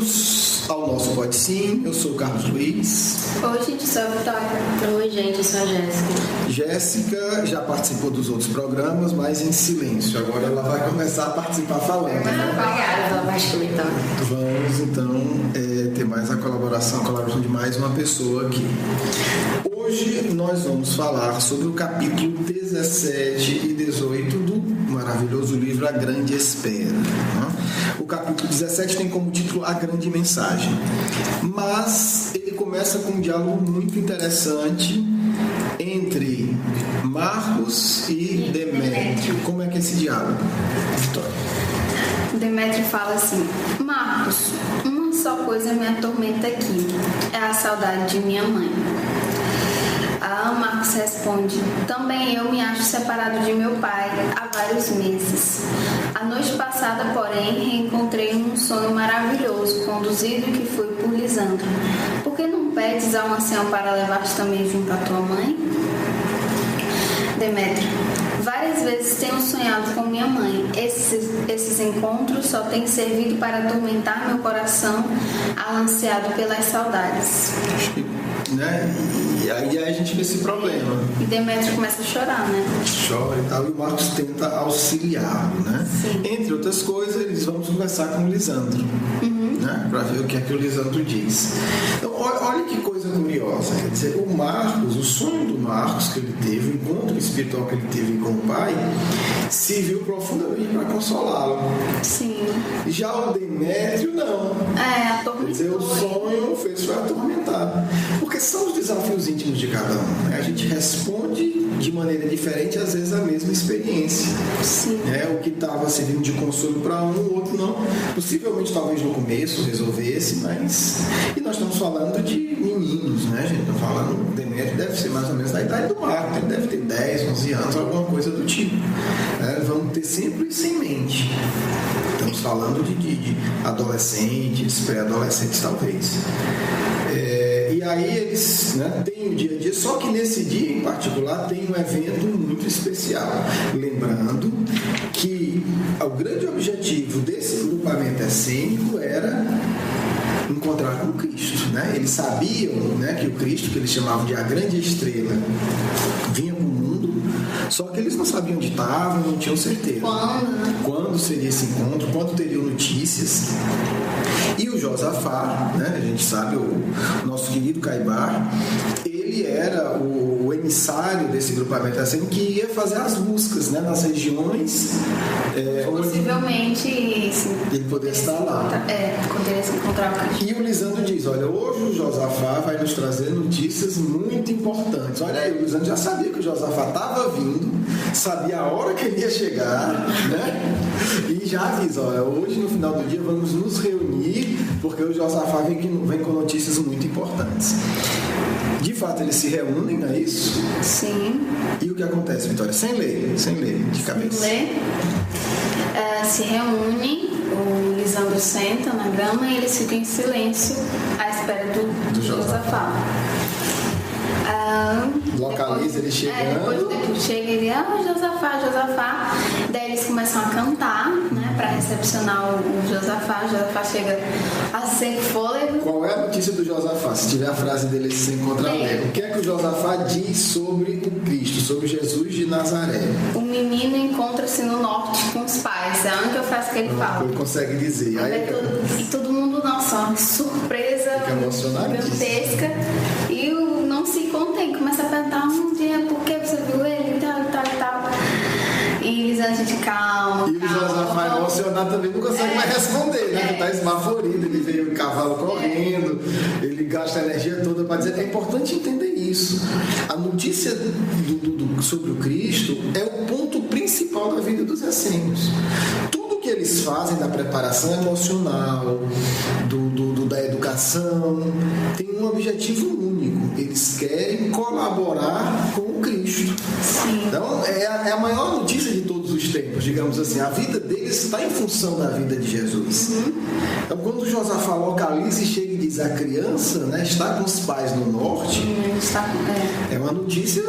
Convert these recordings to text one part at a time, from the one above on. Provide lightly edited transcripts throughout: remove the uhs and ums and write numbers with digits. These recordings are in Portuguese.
bem-vindos ao nosso Pode Sim. Eu sou o Carlos Luiz. Oi, gente, eu sou a Vitória. Oi, gente, eu sou a Jéssica. Jéssica já participou dos outros programas, mas em silêncio. Agora ela vai começar a participar falando. Obrigada pela parte comentar. Vamos, então, ter mais a colaboração de mais uma pessoa aqui. Hoje nós vamos falar sobre o capítulo 17 e 18 do maravilhoso livro A Grande Espera. O capítulo 17 tem como título A Grande Mensagem, mas ele começa com um diálogo muito interessante entre Marcos e Demétrio. Como é que é esse diálogo, Vitória? Demétrio fala assim: Marcos, uma só coisa me atormenta aqui, é a saudade de minha mãe. Marcos responde: também eu me acho separado de meu pai há vários meses. A noite passada, porém, reencontrei um sonho maravilhoso, conduzido que fui por Lisandro. Por que não pedes ao ancião para levar-te também junto à tua mãe? Demétrio: várias vezes tenho sonhado com minha mãe. Esses encontros só têm servido para atormentar meu coração, alanceado pelas saudades. E aí a gente vê esse problema. E Demétrio começa a chorar, né? Chora e tal, e o Marcos tenta auxiliá-lo, né? Sim. Entre outras coisas, eles vão conversar com o Lisandro, né? Para ver o que é que o Lisandro diz. Então, olha que coisa curiosa. Quer dizer, o Marcos, o sonho do Marcos que ele teve, o encontro espiritual que ele teve com o pai, serviu profundamente para consolá-lo. Sim. Já o Demétrio, não. Atormentou. Quer dizer, o sonho fez foi atormentar. Porque são os desafios íntimos de cada um, né? A gente responde de maneira diferente, às vezes, a mesma experiência. Sim. O que estava servindo de consolo para um, o outro não. Possivelmente, talvez no começo resolvesse, mas... E nós estamos falando de meninos, né, gente? Estamos falando, o Demétrio deve ser mais ou menos da idade do Marcos, ele deve ter 10, 11 anos, alguma coisa do tipo. Vamos ter sempre isso em mente. Estamos falando de adolescentes, pré-adolescentes, talvez. E aí eles, né, têm o dia a dia, só que nesse dia em particular tem um evento muito especial. Lembrando que o grande objetivo desse grupamento essênico era encontrar com Cristo, né? Eles sabiam, né, que o Cristo, que eles chamavam de a grande estrela, vinha para o mundo, só que eles não sabiam onde estava, não tinham certeza. Quando seria esse encontro, quando teriam notícias. E o Josafá, né, a gente sabe, o nosso querido Caibar, ele era o emissário desse grupamento assim, que ia fazer as buscas, né, nas regiões possivelmente ele poderia estar lá. Poderia se encontrar com Cristo. E o Lisandro diz: olha, hoje o Josafá vai nos trazer notícias muito importantes. Olha aí, o Lisandro já sabia que o Josafá estava vindo, sabia a hora que ele ia chegar, né? E já avisa: olha, hoje no final do dia vamos nos reunir, porque o Josafá vem com notícias muito importantes. De fato, eles se reúnem, não é isso? Sim. E o que acontece, Vitória? Sem ler, de cabeça. Se reúnem, o Lisandro senta na grama e eles ficam em silêncio à espera do Josafá. Localiza ele chegando. Depois chega ele: Josafá. Daí eles começam a cantar, né, para recepcionar o Josafá. O Josafá chega a sem fôlego. Qual é a notícia do Josafá? Se tiver a frase dele, você encontra ler. O que é que o Josafá diz sobre o Cristo, sobre Jesus de Nazaré? O menino encontra-se no norte com os pais. É a única frase que ele fala. Ele consegue dizer. E todo mundo, nossa, surpresa gigantesca. E não se contém, começa a perguntar um dia por que você viu ele e tal. E eles andam de calma. E o Josafá emocionado também não consegue mais responder, né? Ele tá esbaforido, ele veio o cavalo correndo, ele gasta a energia toda para dizer. É importante entender isso. A notícia sobre o Cristo é o ponto principal da vida dos essênios. Tudo que eles fazem da preparação emocional, da educação, tem um objetivo único. Eles querem colaborar com o Cristo. Sim. Então, é a maior notícia de todos os tempos, digamos assim. A vida deles está em função da vida de Jesus. Então, quando o Josafá localiza e chega e diz: a criança, né, está com os pais no norte, É uma é uma notícia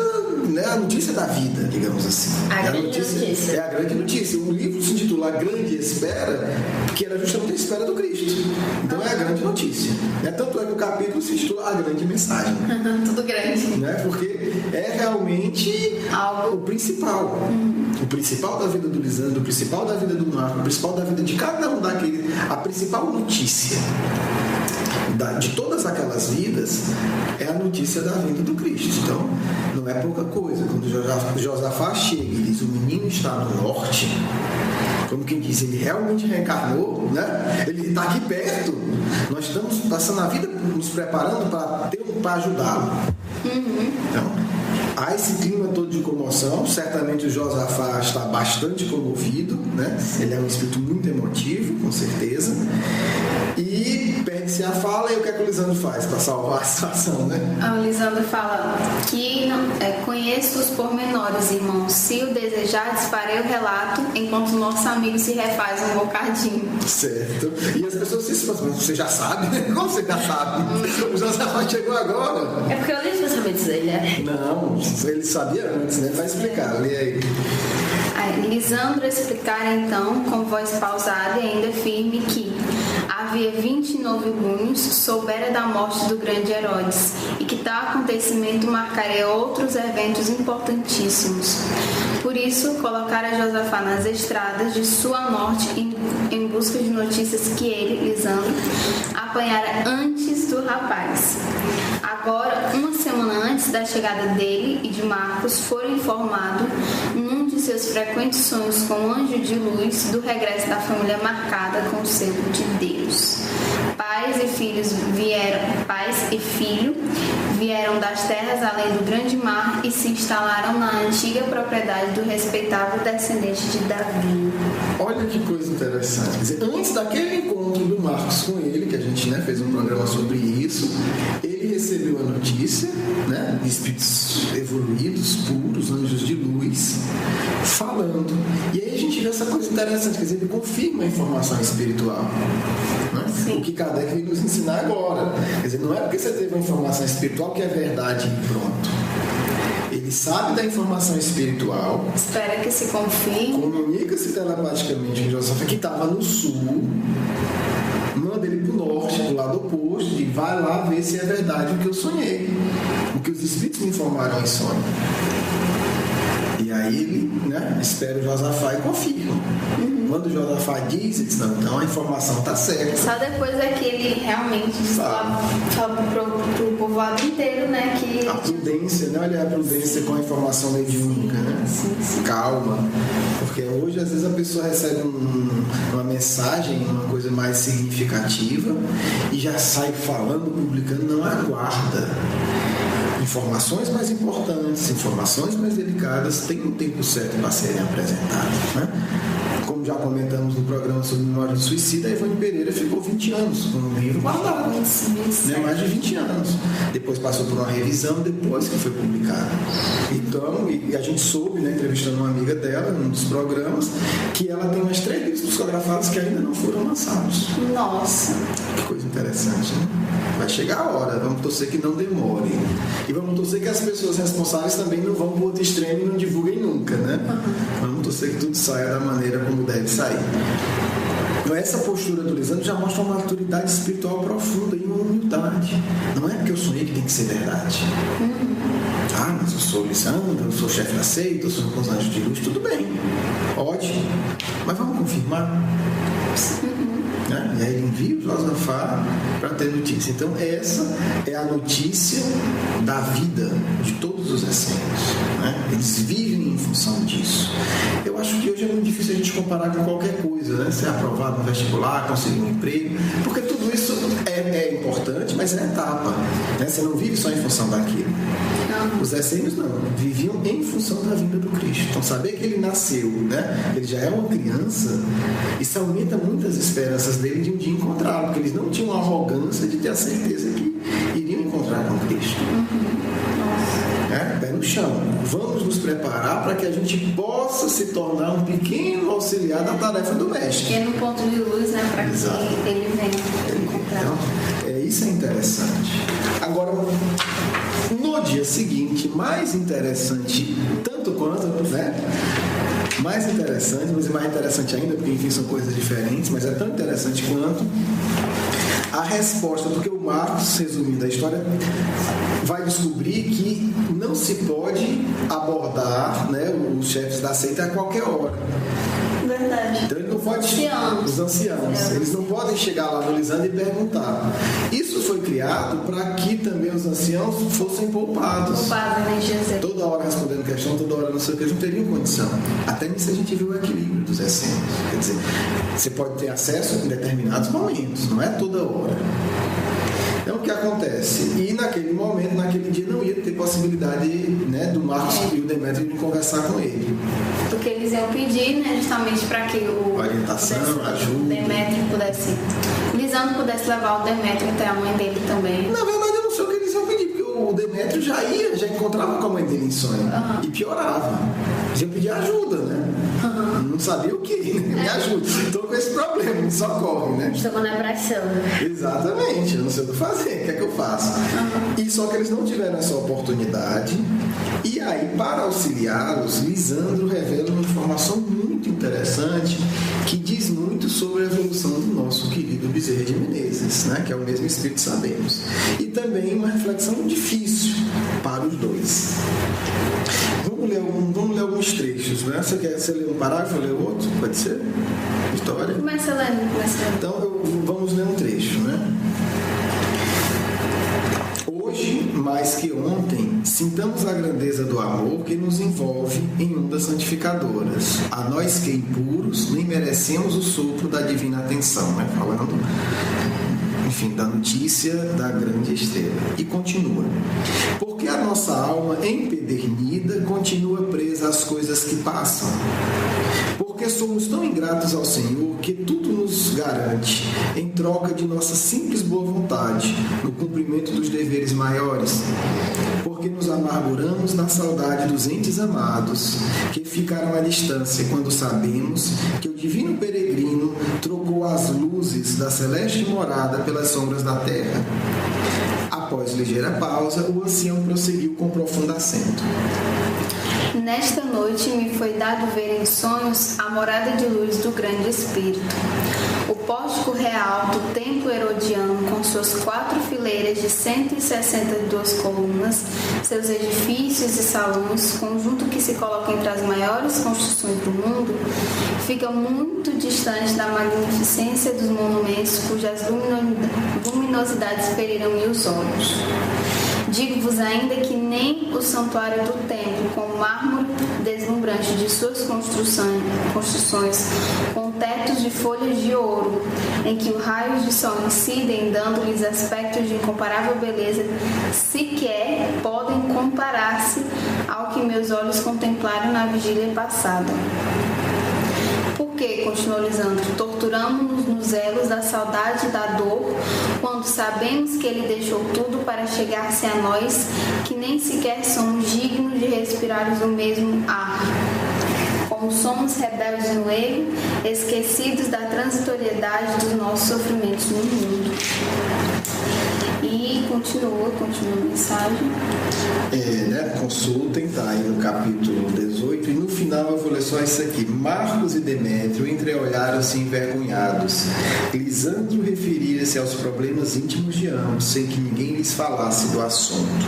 né, a notícia da vida, digamos assim. A grande notícia. É a grande notícia. O livro se intitula A Grande Espera, que era justamente a espera do Cristo. Então é a grande notícia. Tanto é que o capítulo se intitula A Grande Mensagem. Tudo grande. Né? Porque é realmente algo o principal. O principal da vida do Lisandro, o principal da vida do Marco, o principal da vida de cada um daqueles, a principal notícia de todas aquelas vidas é a notícia da vinda do Cristo. Então, não é pouca coisa. Quando Josafá chega e diz: o menino está no norte, como quem diz, ele realmente reencarnou, né? Ele está aqui perto. Nós estamos passando a vida nos preparando para ajudá-lo. Então, há esse clima todo de comoção. Certamente o Josafá está bastante comovido, né? Ele é um espírito muito emotivo, com certeza. E perde-se a fala, e o que é que o Lisandro faz para salvar a situação, né? O Lisandro fala que conheço os pormenores, irmão. Se o desejardes, farei o relato, enquanto o nosso amigo se refaz um bocadinho. Certo. E as pessoas se falam: mas você já sabe? Como você já sabe? O Josafá chegou agora. É porque eu li os pensamentos dele, né? Não, ele sabia antes, né? Vai explicar, lê aí. Lisandro explicara então, com voz pausada e ainda firme, que havia 29 junhos soubera da morte do grande Herodes e que tal acontecimento marcaria outros eventos importantíssimos. Por isso, colocara Josafá nas estradas de sua morte em busca de notícias que ele, Lisandro, apanhara antes do rapaz. Agora, uma semana antes da chegada dele e de Marcos, foram informados, num de seus frequentes sonhos com o anjo de luz, do regresso da família marcada com o selo de Deus. Pais e filho vieram das terras além do grande mar e se instalaram na antiga propriedade do respeitável descendente de Davi. Olha que coisa interessante. Quer dizer, antes daquele encontro do Marcos com ele, que a gente, né, fez um programa sobre isso, ele recebeu a notícia, né, de espíritos evoluídos, puros, anjos de luz, falando. E aí a gente vê essa coisa interessante, quer dizer, ele confirma a informação espiritual. Né? O que Kardec veio nos ensinar agora. Quer dizer, não é porque você teve uma informação espiritual que é verdade e pronto. Ele sabe da informação espiritual. Espera que se confirme. Comunica-se telepaticamente com Josafá, que estava no sul. Manda ele para o norte, do lado oposto, e vai lá ver se é verdade o que eu sonhei. O que os espíritos me informaram em sonho. E aí ele, né, espera o Josafá e confirma. Quando o Josafá diz, ele diz: não, então a informação está certa. Só depois é que ele realmente fala para o povoado inteiro, né, que... A prudência, né? Olha a prudência com a informação mediúnica, né? Sim. Calma. Porque hoje, às vezes, a pessoa recebe uma mensagem, uma coisa mais significativa, e já sai falando, publicando, não aguarda. Informações mais importantes, informações mais delicadas têm um tempo certo para serem apresentadas, né? Como já comentamos no programa sobre memória do suicida, a Ivone Pereira ficou 20 anos com o livro guardado, né? Mais de 20 anos. Depois passou por uma revisão, depois que foi publicado. Então, e a gente soube, né, entrevistando uma amiga dela num dos programas, que ela tem mais 3 livros psicografados que ainda não foram lançados. Nossa! Que coisa interessante, né? Vai chegar a hora, vamos torcer que não demore. E vamos torcer que as pessoas responsáveis também não vão para o outro extremo e não divulguem nunca, né? Vamos torcer que tudo saia da maneira como deve sair. Então, essa postura do Lisandro já mostra uma maturidade espiritual profunda e uma humildade. Não é porque eu sonhei que tem que ser verdade. Ah, mas eu sou o Lisandro, eu sou chefe da seita, eu sou com os anjos de luz, tudo bem. Ótimo. Mas vamos confirmar? Né? E aí ele envia o Josafá para ter notícia. Então essa é a notícia da vida de todos os essênios, né? Eles vivem em função disso. Eu acho que hoje é muito difícil a gente comparar com qualquer coisa, né? Ser aprovado no vestibular, conseguir um emprego, porque tudo isso é importante, mas é etapa, né? Você não vive só em função daquilo. Os essênios não, viviam em função da vinda do Cristo. Então saber que ele nasceu, né? Ele já é uma criança, isso aumenta muitas esperanças dele de um dia encontrá-lo, porque eles não tinham a arrogância de ter a certeza que iriam encontrar com Cristo. Pé no chão. Vamos nos preparar para que a gente possa se tornar um pequeno auxiliar da tarefa do mestre. Pequeno ponto de luz, né? Para que ele venha encontrar. Então, isso é interessante. Agora, no dia dia seguinte, mais interessante, tanto quanto, né? Mais interessante, mas mais interessante ainda, porque enfim são coisas diferentes, mas é tão interessante quanto a resposta, porque o Marcos, resumindo a história, vai descobrir que não se pode abordar, né, os chefes da seita a qualquer hora. Verdade. Então ele não pode. Os anciãos. Eles não podem chegar lá no Lisandro e perguntar. Isso foi criado para que também os anciãos fossem poupados. Poupados, né, Jesus? Toda hora respondendo questão, toda hora não sei o que, eles não teriam condição. Até nisso a gente viu o equilíbrio dos essênios. Quer dizer, você pode ter acesso em determinados momentos, não é toda hora. Então o que acontece? E naquele momento, naquele dia, não ia ter possibilidade, né, do Marcos e o Demétrio de conversar com ele. Porque eles iam pedir, né, justamente para que o orientação, ajuda. Demétrio pudesse. Lisandro pudesse levar o Demétrio até a mãe dele também. Na verdade, eu não sei o que eles iam pedir, porque o Demétrio já encontrava com a mãe dele em sonho. E piorava. Eles iam pedir ajuda, né? Não sabia o que, me ajuda. Estou com esse problema, me socorre, né? Estou na pressão. Exatamente, eu não sei o que fazer, o que é que eu faço? E só que eles não tiveram essa oportunidade. E aí, para auxiliá-los, Lisandro revela uma informação muito interessante que diz muito sobre a evolução do nosso querido Bezerra de Menezes, né? Que é o mesmo Espírito, sabemos. E também uma reflexão difícil para os dois. Vamos ler alguns trechos, né? Você lê um parágrafo, eu ler outro? Pode ser? História? Começa lendo. Então, vamos ler um trecho, né? Hoje, mais que ontem, sintamos a grandeza do amor que nos envolve em ondas santificadoras. A nós que impuros nem merecemos o sopro da divina atenção, né? Falando, enfim, da notícia da grande estrela. E continua. Porque a nossa alma empedernida continua presa às coisas que passam. Porque somos tão ingratos ao Senhor que tudo nos garante, em troca de nossa simples boa vontade, no cumprimento dos deveres maiores. Porque nos amarguramos na saudade dos entes amados, que ficaram à distância quando sabemos que o divino peregrino trocou as luzes da celeste morada pelas sombras da terra. Após ligeira pausa, o ancião prosseguiu com profundo acento. Nesta noite me foi dado ver em sonhos a morada de luz do grande Espírito. O pórtico real do templo herodiano, com suas 4 fileiras de 162 colunas, seus edifícios e salões, conjunto que se coloca entre as maiores construções do mundo, fica muito distante da magnificência dos monumentos cujas luminosidades feriram-me os olhos. Digo-vos ainda que nem o santuário do templo, com o mármore deslumbrante de suas construções, com tetos de folhas de ouro, em que os raios de sol incidem, dando-lhes aspectos de incomparável beleza, sequer podem comparar-se ao que meus olhos contemplaram na vigília passada. Porque, continuou Lisandro, torturamos-nos nos elos da saudade e da dor, quando sabemos que ele deixou tudo para chegar-se a nós, que nem sequer somos dignos de respirar o mesmo ar. Como somos rebeldes no erro, esquecidos da transitoriedade dos nossos sofrimentos no mundo. E continua a mensagem. Consultem, está aí no capítulo 18, e no final eu vou ler só isso aqui. Marcos e Demétrio entreolharam-se envergonhados. Lisandro referia-se aos problemas íntimos de ambos, sem que ninguém lhes falasse do assunto.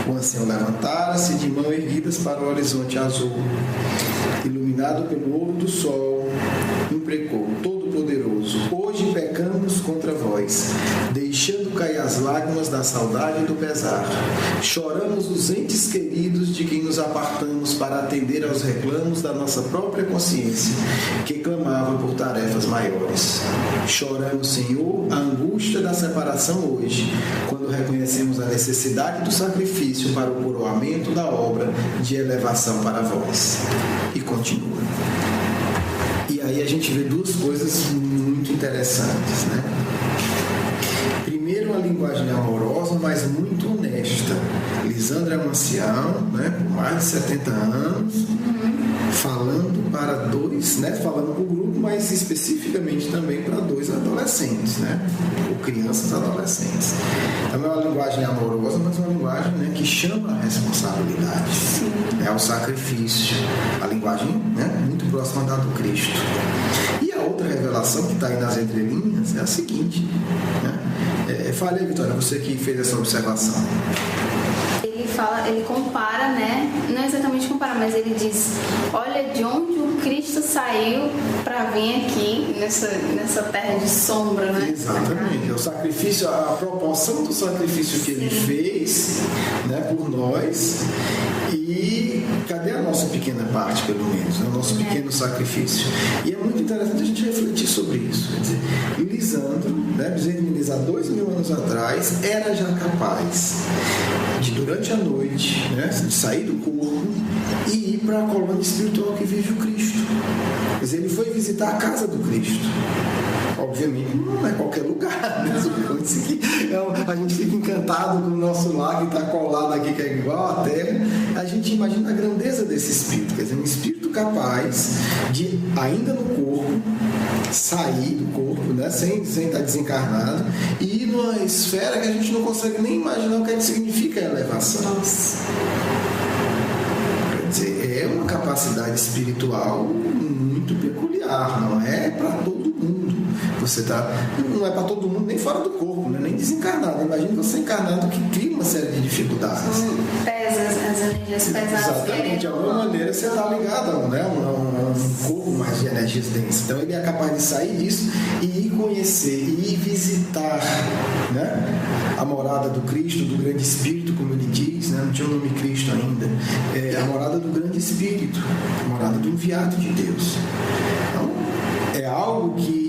O ancião levantara-se de mãos erguidas para o horizonte azul. Iluminado pelo ouro do sol, imprecou: Todo-Poderoso, hoje pecamos contra vós, deixando cair as lágrimas da saudade e do pesar. Choramos os entes queridos de quem nos apartamos para atender aos reclamos da nossa própria consciência, que clamava por tarefas maiores. Choramos, Senhor, a angústia da separação hoje, quando reconhecemos a necessidade do sacrifício para o coroamento da obra de elevação para vós. E continua. E aí a gente vê duas coisas muito interessantes, né? Primeiro, uma linguagem amorosa, mas muito honesta. Lisandro é um ancião, né, por mais de 70 anos, falando para dois, né, falando para o grupo, mas especificamente também para 2 adolescentes. adolescentes, né? Ou crianças adolescentes. Então é uma linguagem amorosa, mas uma linguagem, né, que chama a responsabilidade. Sim. É o sacrifício. A linguagem, né, muito próxima da do Cristo. E a outra revelação que está aí nas entrelinhas é a seguinte, né? Fale aí, Vitória, você que fez essa observação. Ele compara, né? Não exatamente compara, mas ele diz: olha de onde o Cristo saiu para vir aqui nessa terra de sombra, né? Exatamente. O sacrifício, a proporção do sacrifício que ele fez, né, por nós. E cadê a nossa pequena parte, pelo menos, né? O nosso pequeno sacrifício? E é muito interessante a gente refletir sobre isso. Quer dizer, Lisandro, né, Bezerra de Menezes, há 2000 anos atrás, era já capaz de, durante a noite, né, de sair do corpo e ir para a colônia espiritual que vive o Cristo. Quer dizer, ele foi visitar a casa do Cristo. Obviamente não é qualquer lugar, né? A gente fica encantado com o nosso lar que está colado aqui, que é igual à terra. A gente imagina a grandeza desse espírito, quer dizer, um espírito capaz de, ainda no corpo, sair do corpo, né? sem estar desencarnado, e ir numa esfera que a gente não consegue nem imaginar o que significa a elevação. Nossa. Quer dizer, é uma capacidade espiritual muito peculiar, não é para todo mundo. Não é para todo mundo, nem fora do corpo, né? Nem desencarnado. Imagina você encarnado, que cria uma série de dificuldades. Pesa as energias pesadas. Exatamente, de alguma maneira você está ligado, né, a um corpo mais de energias densas. Então ele é capaz de sair disso e ir conhecer, e ir visitar, né, a morada do Cristo, do grande Espírito, como ele diz, né? Não tinha o nome Cristo ainda. É a morada do grande Espírito, a morada do enviado de Deus. Então, é algo que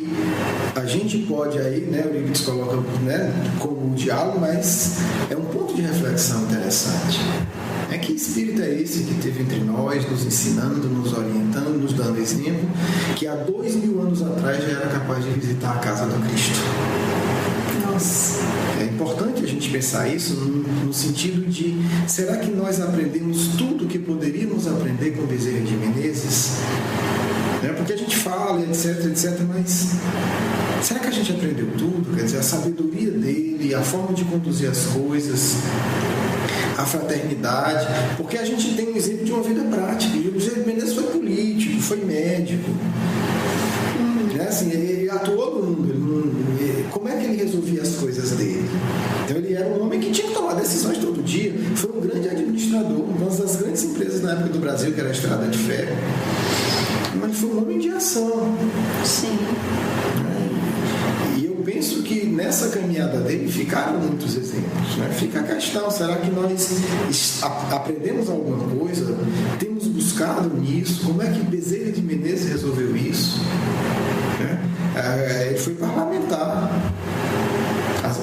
a gente pode aí, né, o Eurípides coloca, né, como um diálogo, mas é um ponto de reflexão interessante. Que espírito é esse que teve entre nós, nos ensinando, nos orientando, nos dando exemplo, que há 2000 anos atrás já era capaz de visitar a casa do Cristo? Nossa. É importante a gente pensar isso no sentido de, será que nós aprendemos tudo o que poderíamos aprender com Bezerra de Menezes? Porque a gente fala, etc, mas será que a gente aprendeu tudo? Quer dizer, a sabedoria dele, a forma de conduzir as coisas, a fraternidade, porque a gente tem um exemplo de uma vida prática. E o Bezerra de Menezes foi político, foi médico, assim, ele atuou no mundo. Como é que ele resolvia as coisas dele? Então ele era um homem que tinha que tomar decisões todo dia. Foi um grande administrador, uma das grandes empresas na época do Brasil, que era a Estrada de Ferro. Mas foi um homem de ação. Sim. E eu penso que nessa caminhada dele ficaram muitos exemplos, né? Fica a questão, será que nós aprendemos alguma coisa? Temos buscado nisso? Como é que Bezerra de Menezes resolveu isso? Ele foi parlamentar,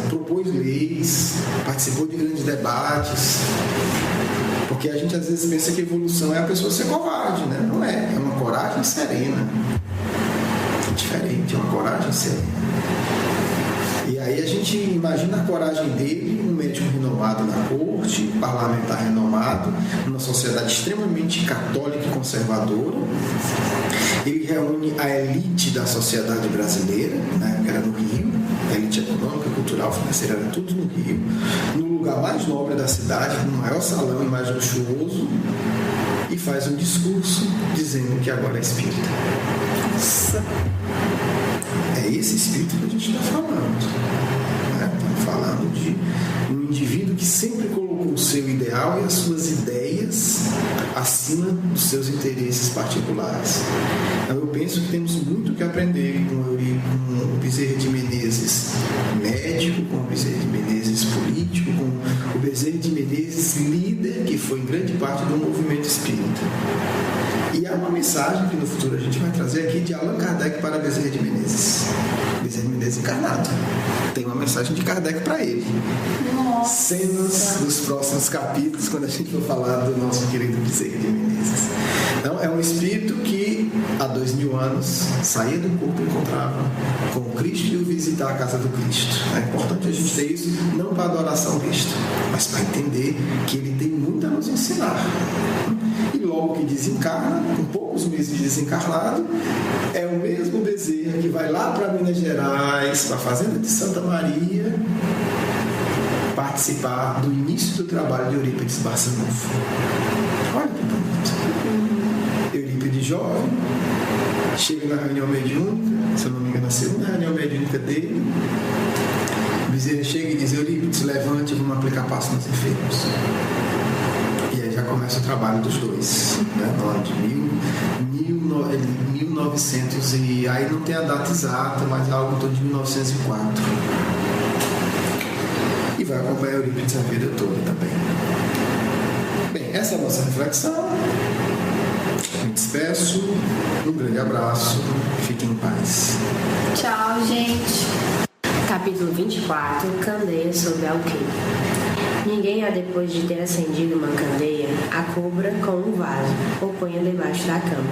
propôs leis, participou de grandes debates. Porque a gente às vezes pensa que a evolução é a pessoa ser covarde, né? Não é, é uma coragem serena. É diferente, é uma coragem serena. E aí a gente imagina a coragem dele, um médico renomado na corte, parlamentar renomado, numa sociedade extremamente católica e conservadora. Ele reúne a elite da sociedade brasileira, na época era no Rio, a elite econômica, cultural, financeira, era tudo no Rio, no lugar mais nobre da cidade, no maior salão e mais luxuoso, e faz um discurso dizendo que agora é espírita. Nossa. É esse espírito que a gente está falando. Né? Estamos falando de um indivíduo que sempre colocou o seu ideal e as suas ideias acima dos seus interesses particulares. Então eu penso que temos muito que aprender com o Bezerra de Menezes médico, com o Bezerra de Menezes político, com o Bezerra de Menezes líder, que foi em grande parte do movimento espírita. E há uma mensagem que no futuro a gente vai trazer aqui de Allan Kardec para Bezerra de Menezes. Bezerra de Menezes encarnado. Tem uma mensagem de Kardec para ele. Nossa. Cenas dos próximos capítulos, quando a gente for falar do nosso querido Bezerra de Menezes. Então, é um espírito que há 2000 anos saía do corpo e encontrava com o Cristo de eu visitar a casa do Cristo. É importante a gente ter isso, não para adoração ao Cristo, mas para entender que ele tem muito a nos ensinar. E logo que desencarna, com poucos meses de desencarnado, é o mesmo Bezerra que vai lá para Minas Gerais, para a fazenda de Santa Maria, participar do início do trabalho de Eurípides Barçanufo. Olha que bonito. Eurípides jovem, chega na reunião mediúnica, se eu não me engano, na segunda reunião mediúnica dele, Bezerra chega e diz: Eurípides, levante, vamos aplicar passo nos enfermos. E aí já começa o trabalho dos dois, né? No ano de 1900, e aí não tem a data exata, mas é algo em torno de 1904. E vai acompanhar Eurípides a vida toda também. Bem, essa é a nossa reflexão. Me despeço. Um grande abraço. Fiquem em paz. Tchau, gente. Capítulo 24. Candeia sobre alqueire. Ninguém há, depois de ter acendido uma candeia, a cubra com um vaso ou ponha debaixo da cama.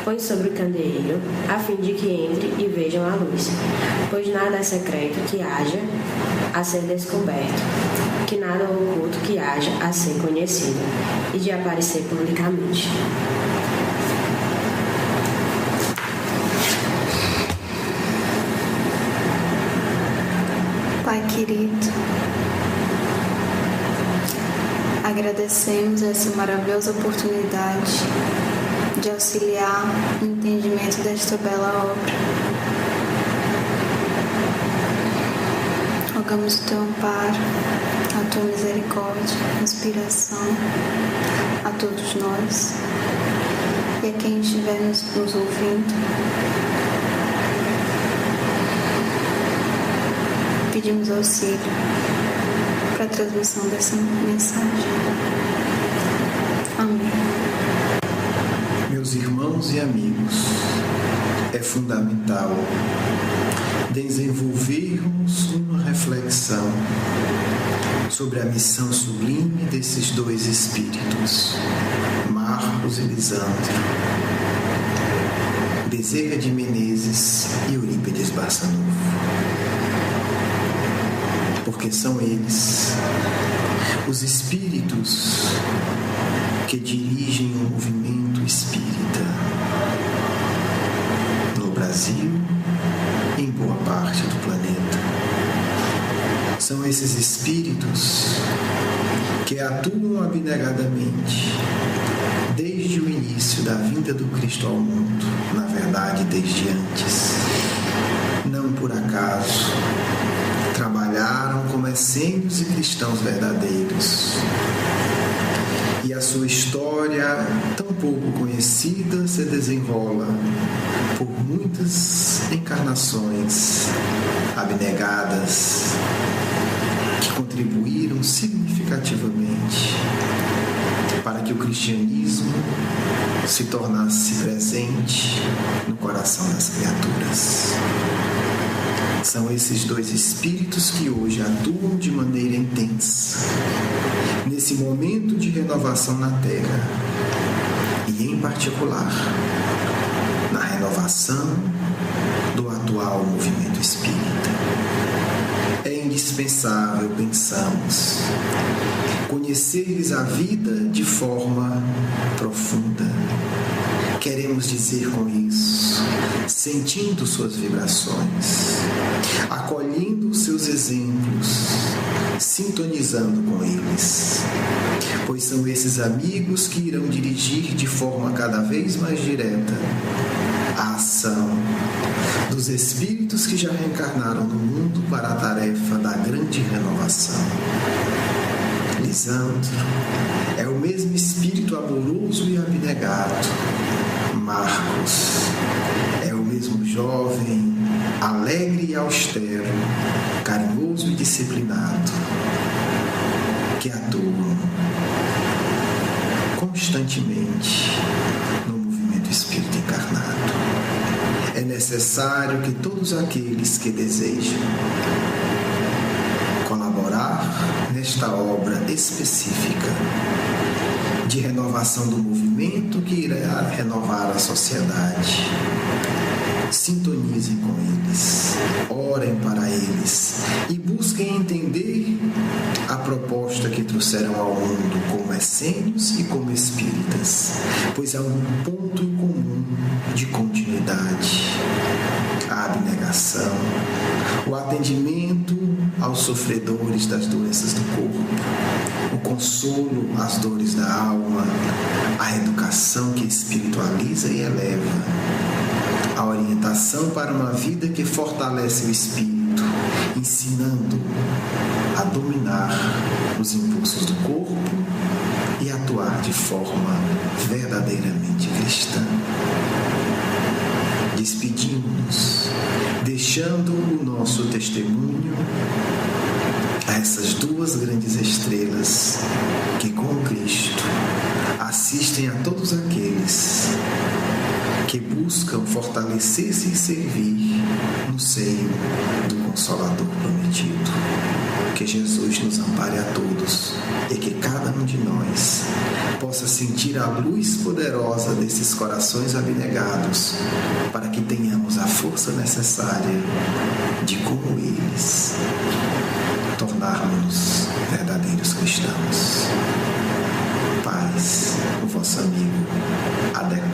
Põe sobre o candeeiro, a fim de que entre e vejam a luz. Pois nada é secreto que haja a ser descoberto, que nada oculto que haja a ser conhecido e de aparecer publicamente. Pai querido, agradecemos essa maravilhosa oportunidade de auxiliar no entendimento desta bela obra. Rogamos o teu amparo, a tua misericórdia, inspiração a todos nós e a quem estiver nos ouvindo. Pedimos auxílio para a transmissão dessa mensagem. Amém. Meus irmãos e amigos, é fundamental desenvolvermos uma reflexão sobre a missão sublime desses dois espíritos, Marcos e Lisandro, Bezerra de Menezes e Eurípides Barçanufo. Porque são eles, os espíritos que dirigem o movimento espírita no Brasil e em boa parte do planeta. São esses espíritos que atuam abnegadamente desde o início da vinda do Cristo ao mundo, na verdade desde antes. Não por acaso trabalharam como essênios e cristãos verdadeiros. E a sua história, tão pouco conhecida, se desenrola por muitas encarnações abnegadas que contribuíram significativamente para que o cristianismo se tornasse presente no coração das criaturas. São esses dois espíritos que hoje atuam de maneira intensa nesse momento de renovação na Terra e, em particular, na renovação do atual movimento espírita. É indispensável, pensamos, conhecer-lhes a vida de forma profunda. Queremos dizer com isso, sentindo suas vibrações, acolhendo os seus exemplos, sintonizando com eles, pois são esses amigos que irão dirigir de forma cada vez mais direta a ação dos espíritos que já reencarnaram no mundo para a tarefa da grande renovação. Lisandro é o mesmo espírito amoroso e abnegado. Marcos é o mesmo jovem, alegre e austero, carinhoso e disciplinado, que atuam constantemente no movimento espírita encarnado. É necessário que todos aqueles que desejam colaborar nesta obra específica de renovação do movimento que irá renovar a sociedade, Sintonizem com eles, orem para eles e busquem entender a proposta que trouxeram ao mundo como essênios e como espíritas, pois há um ponto em comum de continuidade: a abnegação, o atendimento aos sofredores das doenças do corpo, o consolo às dores da alma, a educação que espiritualiza e eleva, a orientação para uma vida que fortalece o espírito, ensinando a dominar os impulsos do corpo e atuar de forma verdadeiramente cristã. Despedimos-nos, deixando o nosso testemunho a essas duas grandes estrelas que, com Cristo, assistem a todos aqueles que buscam fortalecer-se e servir no seio do Consolador prometido. Que Jesus nos ampare a todos e que cada um de nós possa sentir a luz poderosa desses corações abnegados, para que tenhamos a força necessária de, como eles, tornarmos verdadeiros cristãos. Paz, o vosso amigo Adeco.